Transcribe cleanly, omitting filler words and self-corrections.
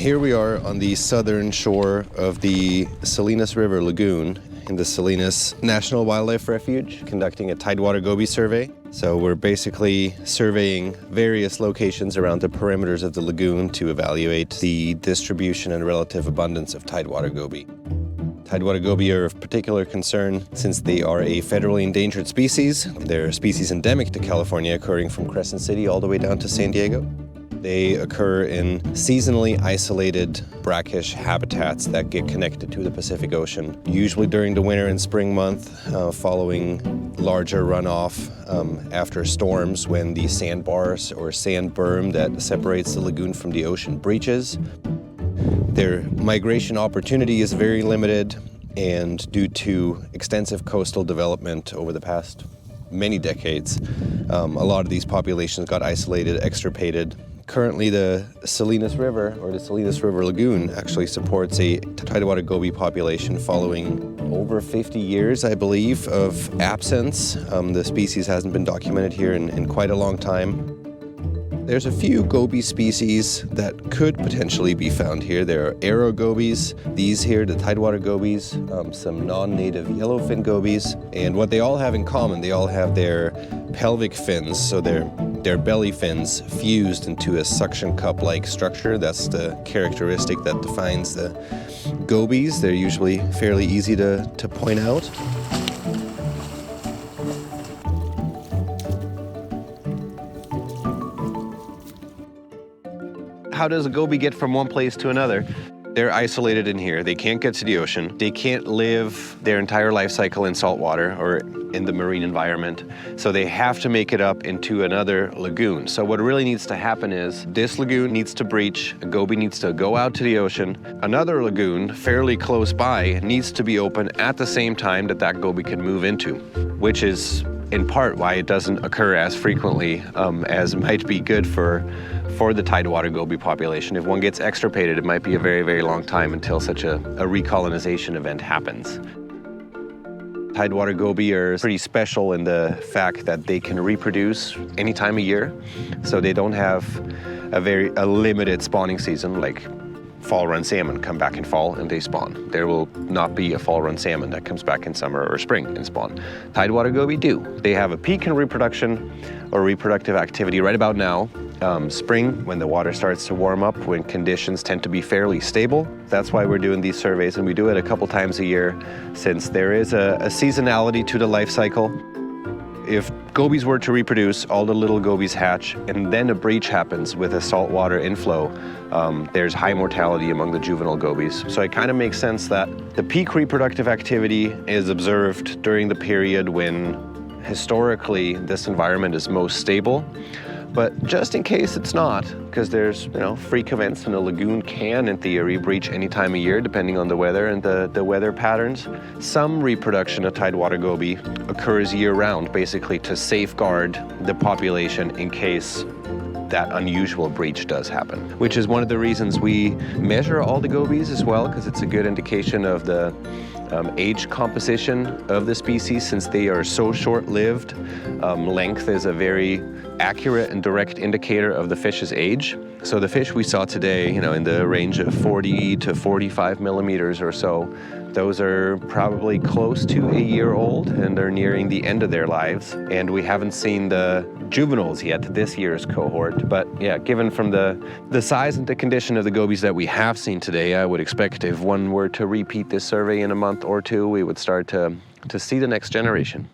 Here we are on the southern shore of the Salinas River Lagoon in the Salinas National Wildlife Refuge, conducting a Tidewater Goby survey. So we're basically surveying various locations around the perimeters of the lagoon to evaluate the distribution and relative abundance of Tidewater Goby. Tidewater Goby are of particular concern since they are a federally endangered species. They're a species endemic to California, occurring from Crescent City all the way down to San Diego. They occur in seasonally isolated brackish habitats that get connected to the Pacific Ocean, usually during the winter and spring month, following larger runoff after storms when the sandbars or sand berm that separates the lagoon from the ocean breaches. Their migration opportunity is very limited, and due to extensive coastal development over the past many decades, a lot of these populations got isolated, extirpated. Currently, the Salinas River, or the Salinas River Lagoon, actually supports a Tidewater Goby population following over 50 years, I believe, of absence. The species hasn't been documented here in quite a long time. There's a few goby species that could potentially be found here. There are arrow gobies, these here, the Tidewater gobies, some non-native yellowfin gobies, and what they all have in common, they all have their pelvic fins, so their belly fins fused into a suction cup-like structure. That's the characteristic that defines the gobies. They're usually fairly easy to point out. How does a goby get from one place to another? They're isolated in here. They can't get to the ocean. They can't live their entire life cycle in salt water or in the marine environment. So they have to make it up into another lagoon. So what really needs to happen is this lagoon needs to breach, a goby needs to go out to the ocean. Another lagoon fairly close by needs to be open at the same time that that goby can move into, which is in part why it doesn't occur as frequently as might be good for the Tidewater Goby population. If one gets extirpated, it might be a very, very long time until such a recolonization event happens. Tidewater Goby are pretty special in the fact that they can reproduce any time of year. So they don't have a limited spawning season like fall run salmon come back in fall and they spawn. There will not be a fall run salmon that comes back in summer or spring and spawn. Tidewater Goby do. They have a peak in reproduction or reproductive activity right about now. Spring, when the water starts to warm up, when conditions tend to be fairly stable. That's why we're doing these surveys, and we do it a couple times a year since there is a seasonality to the life cycle. If gobies were to reproduce, all the little gobies hatch, and then a breach happens with a saltwater inflow, there's high mortality among the juvenile gobies. So it kind of makes sense that the peak reproductive activity is observed during the period when historically this environment is most stable. But just in case it's not, because there's freak events and a lagoon can, in theory, breach any time of year depending on the weather and the weather patterns, some reproduction of Tidewater Goby occurs year-round, basically to safeguard the population in case that unusual breach does happen, which is one of the reasons we measure all the gobies as well, because it's a good indication of the age composition of the species since they are so short-lived. Length is a very accurate and direct indicator of the fish's age. So the fish we saw today, in the range of 40 to 45 millimeters or so, those are probably close to a year old and they're nearing the end of their lives. And we haven't seen the juveniles yet, this year's cohort. But yeah, given from the size and the condition of the gobies that we have seen today, I would expect if one were to repeat this survey in a month or two, we would start to see the next generation.